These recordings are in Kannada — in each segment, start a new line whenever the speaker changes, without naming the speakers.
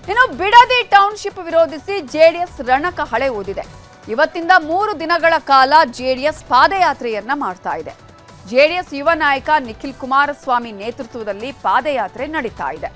ಇನ್ನು ಬಿಡದಿ ಟೌನ್ಶಿಪ್ ವಿರೋಧಿಸಿ ಜೆಡಿಎಸ್ ರಣಕಹಳೆ ಊದಿದೆ. ಇವತ್ತಿಂದ 3 ದಿನಗಳ ಕಾಲ ಜೆಡಿಎಸ್ ಪಾದಯಾತ್ರೆಯನ್ನ ಮಾಡ್ತಾ ಇದೆ. ಜೆಡಿಎಸ್ ಯುವ ನಾಯಕ ನಿಖಿಲ್ ಕುಮಾರಸ್ವಾಮಿ ನೇತೃತ್ವದಲ್ಲಿ ಪಾದಯಾತ್ರೆ ನಡೀತಾ ಇದೆ.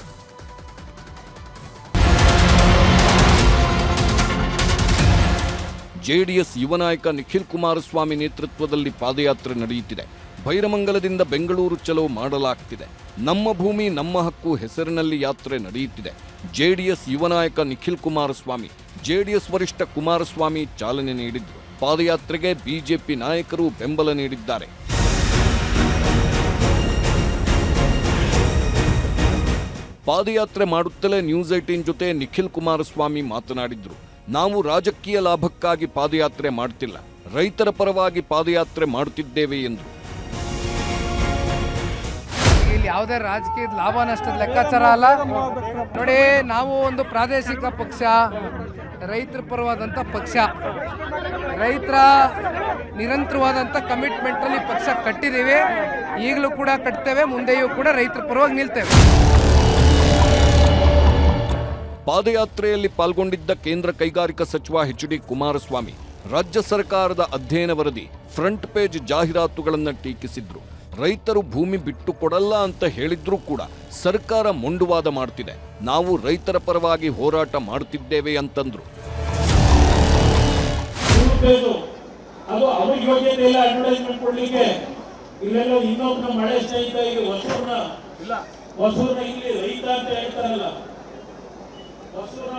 ಜೆಡಿಎಸ್ ಯುವ ನಾಯಕ ನಿಖಿಲ್ ಕುಮಾರಸ್ವಾಮಿ ನೇತೃತ್ವದಲ್ಲಿ ಪಾದಯಾತ್ರೆ ನಡೆಯುತ್ತಿದೆ. ಭೈರಮಂಗಲದಿಂದ ಬೆಂಗಳೂರು ಚಲೋ ಮಾಡಲಾಗ್ತಿದೆ. ನಮ್ಮ ಭೂಮಿ ನಮ್ಮ ಹಕ್ಕು ಹೆಸರಿನಲ್ಲಿ ಯಾತ್ರೆ ನಡೆಯುತ್ತಿದೆ. ಜೆಡಿಎಸ್ ಯುವ ನಾಯಕ ನಿಖಿಲ್ ಕುಮಾರಸ್ವಾಮಿ, ಜೆಡಿಎಸ್ ವರಿಷ್ಠ ಕುಮಾರಸ್ವಾಮಿ ಚಾಲನೆ ನೀಡಿದ್ರು. ಪಾದಯಾತ್ರೆಗೆ ಬಿಜೆಪಿ ನಾಯಕರು ಬೆಂಬಲ ನೀಡಿದ್ದಾರೆ. ಪಾದಯಾತ್ರೆ ಮಾಡುತ್ತಲೇ ನ್ಯೂಸ್ 18 ಜೊತೆ ನಿಖಿಲ್ ಕುಮಾರಸ್ವಾಮಿ ಮಾತನಾಡಿದ್ರು. ನಾವು ರಾಜಕೀಯ ಲಾಭಕ್ಕಾಗಿ ಪಾದಯಾತ್ರೆ ಮಾಡ್ತಿಲ್ಲ, ರೈತರ ಪರವಾಗಿ ಪಾದಯಾತ್ರೆ ಮಾಡುತ್ತಿದ್ದೇವೆ ಎಂದರು.
ಇಲ್ಲಿ ಯಾವುದೇ ರಾಜಕೀಯದ ಲಾಭ ನಷ್ಟದ ಲೆಕ್ಕಾಚಾರ ಅಲ್ಲ. ನೋಡಿ, ನಾವು ಒಂದು ಪ್ರಾದೇಶಿಕ ಪಕ್ಷ, ರೈತರ ಪರವಾದಂಥ ಪಕ್ಷ, ರೈತರ ನಿರಂತರವಾದಂಥ ಕಮಿಟ್ಮೆಂಟಲ್ಲಿ ಪಕ್ಷ ಕಟ್ಟಿದ್ದೀವಿ. ಈಗಲೂ ಕೂಡ ಕಟ್ತೇವೆ, ಮುಂದೆಯೂ ಕೂಡ ರೈತರ ಪರವಾಗಿ ನಿಲ್ತೇವೆ.
ಪಾದಯಾತ್ರೆಯಲ್ಲಿ ಪಾಲ್ಗೊಂಡಿದ್ದ ಕೇಂದ್ರ ಕೈಗಾರಿಕಾ ಸಚಿವ ಎಚ್.ಡಿ. ಕುಮಾರಸ್ವಾಮಿ ರಾಜ್ಯ ಸರ್ಕಾರದ ಅಧ್ಯಯನ ವರದಿ, ಫ್ರಂಟ್ ಪೇಜ್ ಜಾಹೀರಾತುಗಳನ್ನು ಟೀಕಿಸಿದ್ರು. ರೈತರು ಭೂಮಿ ಬಿಟ್ಟು ಕೊಡಲ್ಲ ಅಂತ ಹೇಳಿದ್ರೂ ಕೂಡ ಸರ್ಕಾರ ಮೊಂಡುವಾದ ಮಾಡ್ತಿದೆ. ನಾವು ರೈತರ ಪರವಾಗಿ ಹೋರಾಟ ಮಾಡುತ್ತಿದ್ದೇವೆ ಅಂತಂದ್ರು.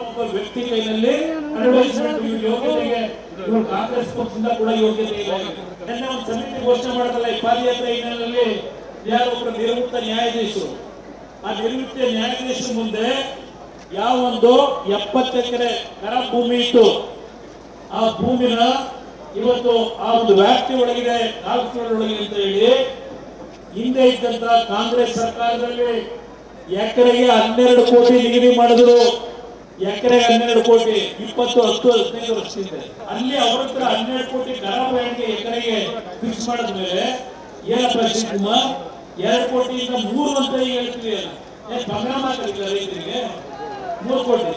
ಒಬ್ಬ ವ್ಯಕ್ತಿ ಕೈಯಲ್ಲಿ ಅಡ್ವರ್ಟೈಸ್ಮೆಂಟ್ ಯೋಗ್ಯತೆಗೆ ಕಾಂಗ್ರೆಸ್ ಪಕ್ಷದಿಂದ ಕೂಡ ಯೋಗ್ಯತೆ ಇಲ್ಲ. ನಿನ್ನೆ ಒಂದು ಸಮಿತಿ ಘೋಷಣೆ ಮಾಡಲ್ಲ. ಈ ಪಾದಯಾತ್ರೆ ಹಿನ್ನೆಲೆಯಲ್ಲಿ ಯಾರೊಬ್ಬರು ನಿವೃತ್ತ ನ್ಯಾಯಾಧೀಶರು, ಆ ನಿವೃತ್ತ ನ್ಯಾಯಾಧೀಶರ ಮುಂದೆ ಯಾವ ಒಂದು 70 ಎಕರೆ ಕರ ಭೂಮಿ ಇತ್ತು, ಆ ಭೂಮಿನ ಇವತ್ತು ಆ ಒಂದು ವ್ಯಾಪ್ತಿ ಒಳಗಿದೆ, ಕಾಲ್ಫ್ಲೋರ್ ಅಂತ ಹೇಳಿ ಹಿಂದೆ ಇದ್ದಂತ ಕಾಂಗ್ರೆಸ್ ಸರ್ಕಾರದಲ್ಲಿ ಎಕರೆಗೆ 12 ಕೋಟಿ ನಿಗದಿ ಮಾಡಿದ್ರು. ಎಕರೆಗೆ 12 ಕೋಟಿ, 20-10-15 ವರ್ಷದಿಂದ ಅಲ್ಲಿ ಅವ್ರ ಹತ್ರ 12 ಕೋಟಿ ಕರಾವಳಿಗೆ ಎಕರೆಗೆ ಫಿಕ್ಸ್ ಮಾಡಿದ್ಮೇಲೆ ಏನಪ್ಪ ಶಿವಕುಮಾರ್ 2 ಕೋಟಿಯಿಂದ 3 ಅಂತ ಹೇಳ್ತೀವಿ. ಪಂಗಡ ಮಾತಾಡಿಲ್ಲ ರೈತರಿಗೆ 3 ಕೋಟಿ.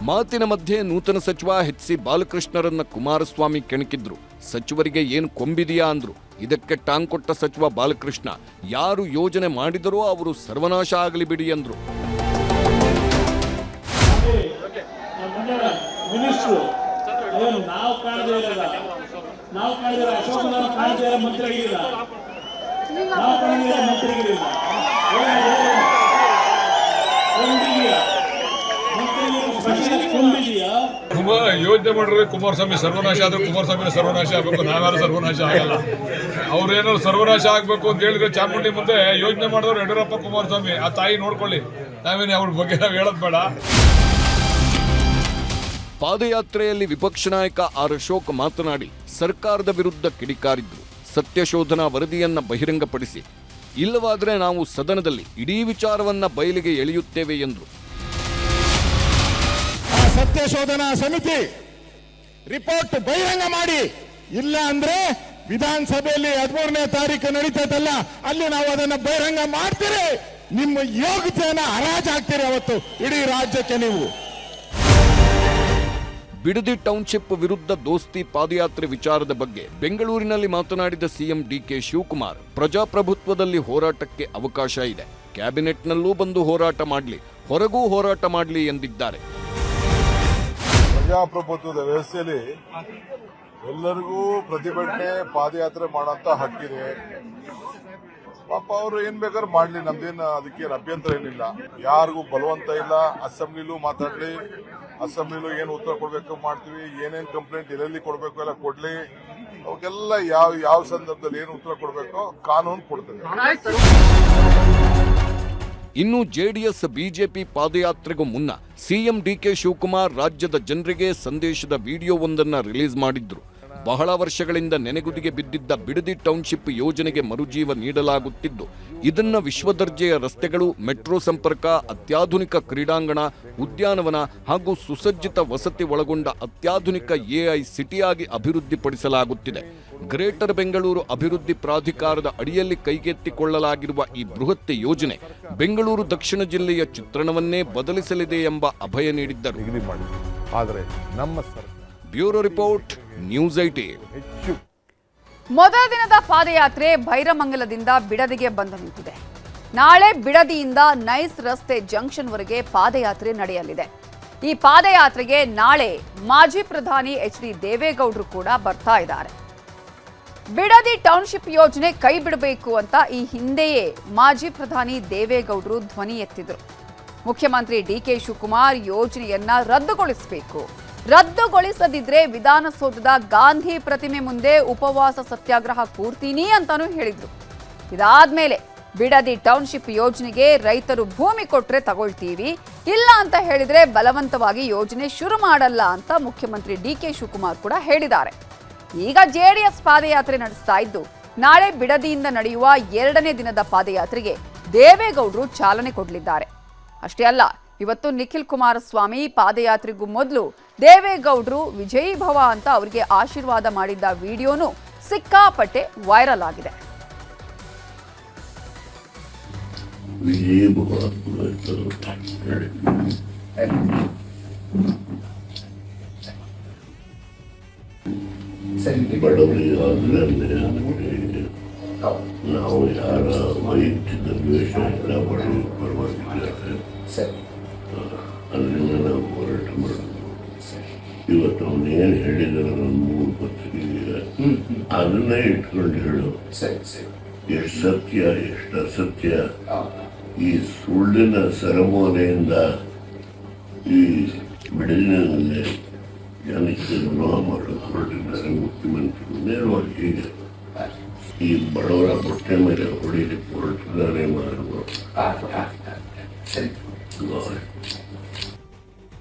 ಮಾತಿನ ಮಧ್ಯೆ ನೂತನ ಸಚಿವ ಎಚ್.ಸಿ. ಬಾಲಕೃಷ್ಣರನ್ನ ಕುಮಾರಸ್ವಾಮಿ ಕೆಣಕಿದ್ರು. ಸಚಿವರಿಗೆ ಏನು ಕೊಂಬಿದೆಯಾ ಅಂದ್ರು. ಇದಕ್ಕೆ ಟಾಂಗ್ ಕೊಟ್ಟ ಸಚಿವ ಬಾಲಕೃಷ್ಣ, ಯಾರು ಯೋಜನೆ ಮಾಡಿದರೋ ಅವರು ಸರ್ವನಾಶ ಆಗಲಿ ಬಿಡಿ ಅಂದ್ರು.
ಮಿನಿಸ್ಟ್ರು ನಾವು ಕಾಣದೇ ಇರಲ್ಲ, ನಾವು ಕಾಣಿದ ಅಶೋಕ್ ಕಾಣದೇ ಇರೋ ಮಂತ್ರಿಗಳಿಲ್ಲ, ನಾವು ಕಾಣದೇ ಇರೋ ಮಂತ್ರಿಗಳಿಲ್ಲ,
ಯೋಜನೆ ಮಾಡಿದ್ರೆ ಕುಮಾರಸ್ವಾಮಿ ಸರ್ವನಾಶ ಆದ್ರೆ ಕುಮಾರಸ್ವಾಮಿ ಸರ್ವನಾಶ ಆಗಬೇಕು, ನಾವ್ಯಾರು ಸರ್ವನಾಶ ಆಗಲ್ಲ. ಅವ್ರೇನೋ ಸರ್ವನಾಶ ಆಗ್ಬೇಕು ಅಂತ ಹೇಳಿದ್ರೆ ಚಾಮುಂಡಿ ಮುಂದೆ ಯೋಜನೆ ಮಾಡಿದವ್ರು ಯಡಿಯೂರಪ್ಪ ಕುಮಾರಸ್ವಾಮಿ, ಆ ತಾಯಿ ನೋಡ್ಕೊಳ್ಳಿ. ನಾವೇನು ಅವ್ರ ಬಗ್ಗೆ ನಾವು ಹೇಳೋದು ಬೇಡ.
ಪಾದಯಾತ್ರೆಯಲ್ಲಿ ವಿಪಕ್ಷ ನಾಯಕ ಆರ್ ಅಶೋಕ್ ಮಾತನಾಡಿ ಸರ್ಕಾರದ ವಿರುದ್ಧ ಕಿಡಿಕಾರಿದ್ರು. ಸತ್ಯಶೋಧನಾ ವರದಿಯನ್ನ ಬಹಿರಂಗಪಡಿಸಿ, ಇಲ್ಲವಾದರೆ ನಾವು ಸದನದಲ್ಲಿ ಇಡೀ ವಿಚಾರವನ್ನ ಬಯಲಿಗೆ ಎಳೆಯುತ್ತೇವೆ ಎಂದರು.
ಸತ್ಯಶೋಧನಾ ಸಮಿತಿ ರಿಪೋರ್ಟ್ ಬಹಿರಂಗ ಮಾಡಿ, ಇಲ್ಲ ಅಂದ್ರೆ ವಿಧಾನಸಭೆಯಲ್ಲಿ 13ನೇ ತಾರೀಕು ನಡೀತದಲ್ಲ, ಅಲ್ಲಿ ನಾವು ಅದನ್ನ ಬಹಿರಂಗ ಮಾಡ್ತೀರಿ. ನಿಮ್ಮ ಯೋಗ್ಯತೆಯನ್ನ ಹರಾಜಾಗ್ತೀರಿ ಅವತ್ತು ಇಡೀ ರಾಜ್ಯಕ್ಕೆ ನೀವು.
ಬಿಡದಿ ಟೌನ್ಶಿಪ್ ವಿರುದ್ಧ ದೋಸ್ತಿ ಪಾದಯಾತ್ರೆ ವಿಚಾರದ ಬಗ್ಗೆ ಬೆಂಗಳೂರಿನಲ್ಲಿ ಮಾತನಾಡಿದ ಸಿಎಂ ಡಿ.ಕೆ. ಶಿವಕುಮಾರ್, ಪ್ರಜಾಪ್ರಭುತ್ವದಲ್ಲಿ ಹೋರಾಟಕ್ಕೆ ಅವಕಾಶ ಇದೆ. ಕ್ಯಾಬಿನೆಟ್ನಲ್ಲೂ ಬಂದು ಹೋರಾಟ ಮಾಡಲಿ, ಹೊರಗೂ ಹೋರಾಟ ಮಾಡಲಿ ಎಂದಿದ್ದಾರೆ.
ಪ್ರಜಾಪ್ರಭುತ್ವದ ವ್ಯವಸ್ಥೆಯಲ್ಲಿ ಎಲ್ಲರಿಗೂ ಪ್ರತಿಭಟನೆ, ಪಾದಯಾತ್ರೆ ಮಾಡೋಂಥ ಹಕ್ಕಿದೆ. ಪಾಪ ಅವರು ಏನ್ ಬೇಕಾದ್ರೂ ಮಾಡ್ಲಿ, ನಮ್ದೇನು ಅದಕ್ಕೇನು ಅಭ್ಯಂತರ ಏನಿಲ್ಲ. ಯಾರಿಗೂ ಬಲವಂತ ಇಲ್ಲ. ಅಸೆಂಬ್ಲಿಲೂ ಮಾತಾಡ್ಲಿ, ಅಸೆಂಬ್ಲಿಲೂ ಏನು ಉತ್ತರ ಕೊಡ್ಬೇಕು ಮಾಡ್ತೀವಿ, ಏನೇನು ಕಂಪ್ಲೇಂಟ್ ಎಲ್ಲೆಲ್ಲಿ ಕೊಡಬೇಕು ಎಲ್ಲ ಕೊಡ್ಲಿ. ಅವಕ್ಕೆಲ್ಲ ಯಾವ ಸಂದರ್ಭದಲ್ಲಿ ಏನು ಉತ್ತರ ಕೊಡಬೇಕೋ ಕಾನೂನು ಕೊಡ್ತದೆ.
ಇನ್ನು ಜೆಡಿಎಸ್ ಬಿಜೆಪಿ ಪಾದಯಾತ್ರೆಗೂ ಮುನ್ನ ಸಿಎಂ ಡಿ.ಕೆ. ಶಿವಕುಮಾರ್ ರಾಜ್ಯದ ಜನರಿಗೆ ಸಂದೇಶದ ವಿಡಿಯೋವೊಂದನ್ನು ರಿಲೀಸ್ ಮಾಡಿದ್ರು. ಬಹಳ ವರ್ಷಗಳಿಂದ ನೆನೆಗುದಿಗೆ ಬಿದ್ದಿದ್ದ ಬಿಡದಿ ಟೌನ್ಶಿಪ್ ಯೋಜನೆಗೆ ಮರುಜೀವ ನೀಡಲಾಗುತ್ತಿದ್ದು, ಇದನ್ನ ವಿಶ್ವದರ್ಜೆಯ ರಸ್ತೆಗಳು, ಮೆಟ್ರೋ ಸಂಪರ್ಕ, ಅತ್ಯಾಧುನಿಕ ಕ್ರೀಡಾಂಗಣ, ಉದ್ಯಾನವನ ಹಾಗೂ ಸುಸಜ್ಜಿತ ವಸತಿ ಒಳಗೊಂಡ ಅತ್ಯಾಧುನಿಕ ಎಐ ಸಿಟಿಯಾಗಿ ಅಭಿವೃದ್ಧಿಪಡಿಸಲಾಗುತ್ತಿದೆ. ಗ್ರೇಟರ್ ಬೆಂಗಳೂರು ಅಭಿವೃದ್ಧಿ ಪ್ರಾಧಿಕಾರದ ಅಡಿಯಲ್ಲಿ ಕೈಗೆತ್ತಿಕೊಳ್ಳಲಾಗಿರುವ ಈ ಬೃಹತ್ ಯೋಜನೆ ಬೆಂಗಳೂರು ದಕ್ಷಿಣ ಜಿಲ್ಲೆಯ ಚಿತ್ರಣವನ್ನೇ ಬದಲಿಸಲಿದೆ ಎಂಬ ಅಭಯ ನೀಡಿದ್ದರು.
ಆದರೆ ನಮ್ಮ ಸರ್ಕಾರ
ಬ್ಯೂರೋ ರಿಪೋರ್ಟ್, ನ್ಯೂಸ್ 18.
ಹೆಚ್ಚು
ಮೊದಲ ದಿನದ ಪಾದಯಾತ್ರೆ ಭೈರಮಂಗಲದಿಂದ ಬಿಡದಿಗೆ ಬಂದು ನಿಂತಿದೆ. ನಾಳೆ ಬಿಡದಿಯಿಂದ ನೈಸ್ ರಸ್ತೆ ಜಂಕ್ಷನ್ವರೆಗೆ ಪಾದಯಾತ್ರೆ ನಡೆಯಲಿದೆ. ಈ ಪಾದಯಾತ್ರೆಗೆ ನಾಳೆ ಮಾಜಿ ಪ್ರಧಾನಿ ಎಚ್.ಡಿ. ದೇವೇಗೌಡರು ಕೂಡ ಬರ್ತಾ ಇದ್ದಾರೆ. ಬಿಡದಿ ಟೌನ್ಶಿಪ್ ಯೋಜನೆ ಕೈ ಬಿಡಬೇಕು ಅಂತ ಈ ಹಿಂದೆಯೇ ಮಾಜಿ ಪ್ರಧಾನಿ ದೇವೇಗೌಡರು ಧ್ವನಿ ಎತ್ತಿದ್ರು. ಮುಖ್ಯಮಂತ್ರಿ ಡಿ.ಕೆ. ಶಿವಕುಮಾರ್ ಯೋಜನೆಯನ್ನ ರದ್ದುಗೊಳಿಸಬೇಕು, ರದ್ದುಗೊಳಿಸದಿದ್ರೆ ವಿಧಾನಸೌಧದ ಗಾಂಧಿ ಪ್ರತಿಮೆ ಮುಂದೆ ಉಪವಾಸ ಸತ್ಯಾಗ್ರಹ ಕೂರ್ತೀನಿ ಅಂತಾನೂ ಹೇಳಿದ್ರು. ಇದಾದ್ಮೇಲೆ ಬಿಡದಿ ಟೌನ್ಶಿಪ್ ಯೋಜನೆಗೆ ರೈತರು ಭೂಮಿ ಕೊಟ್ರೆ ತಗೊಳ್ತೀವಿ, ಇಲ್ಲ ಅಂತ ಹೇಳಿದ್ರೆ ಬಲವಂತವಾಗಿ ಯೋಜನೆ ಶುರು ಮಾಡಲ್ಲ ಅಂತ ಮುಖ್ಯಮಂತ್ರಿ ಡಿ.ಕೆ. ಶಿವಕುಮಾರ್ ಕೂಡ ಹೇಳಿದ್ದಾರೆ. ಈಗ ಜೆಡಿಎಸ್ ಪಾದಯಾತ್ರೆ ನಡೆಸ್ತಾ ಇದ್ದು, ನಾಳೆ ಬಿಡದಿಯಿಂದ ನಡೆಯುವ 2ನೇ ದಿನದ ಪಾದಯಾತ್ರೆಗೆ ದೇವೇಗೌಡರು ಚಾಲನೆ ಕೊಡಲಿದ್ದಾರೆ. ಅಷ್ಟೇ ಅಲ್ಲ, ಇವತ್ತು ನಿಖಿಲ್ ಕುಮಾರಸ್ವಾಮಿ ಪಾದಯಾತ್ರೆಗೂ ಮೊದಲು ದೇವೇಗೌಡರು ವಿಜಯೀ ಭವ ಅಂತ ಅವರಿಗೆ ಆಶೀರ್ವಾದ ಮಾಡಿದ್ದ ವಿಡಿಯೋನು ಸಿಕ್ಕಾಪಟ್ಟೆ ವೈರಲ್ ಆಗಿದೆ.
ನಾವು ಯಾರ ವೈಯಕ್ತಿಕ ದ್ವೇಷ ಎಲ್ಲ ಪರವಾಗಿಲ್ಲ, ಅದರಿಂದ ನಾವು ಹೋರಾಟ ಮಾಡೋದು. ಇವತ್ತು ಅವನು ಏನು ಹೇಳಿದಾರೆ ಒಂದು 3 ಪತ್ರಿಕೆಗೆ ಅದನ್ನೇ ಇಟ್ಕೊಂಡು ಹೇಳು. ಎಷ್ಟು ಸತ್ಯ ಎಷ್ಟು ಅಸತ್ಯ. ಈ ಸುಳ್ಳಿನ ಸರಮೋನೆಯಿಂದ ಈ ಬಿಡಲಿನಲ್ಲಿ ಜನಕ್ಕೆ ದ್ರೋಹ ಮಾಡೋದು ಹೊರಟಿದ್ದಾರೆ ಮುಖ್ಯಮಂತ್ರಿಗಳು. ನೇರವಾಗಿ ಹೀಗೆ ಈ ಬಡವರ ಹೊಟ್ಟೆ ಮೇಲೆ ಹೊಡೆಯಲಿಕ್ಕೆ ಹೊರಟಿದ್ದಾರೆ ಮಾಡುವ.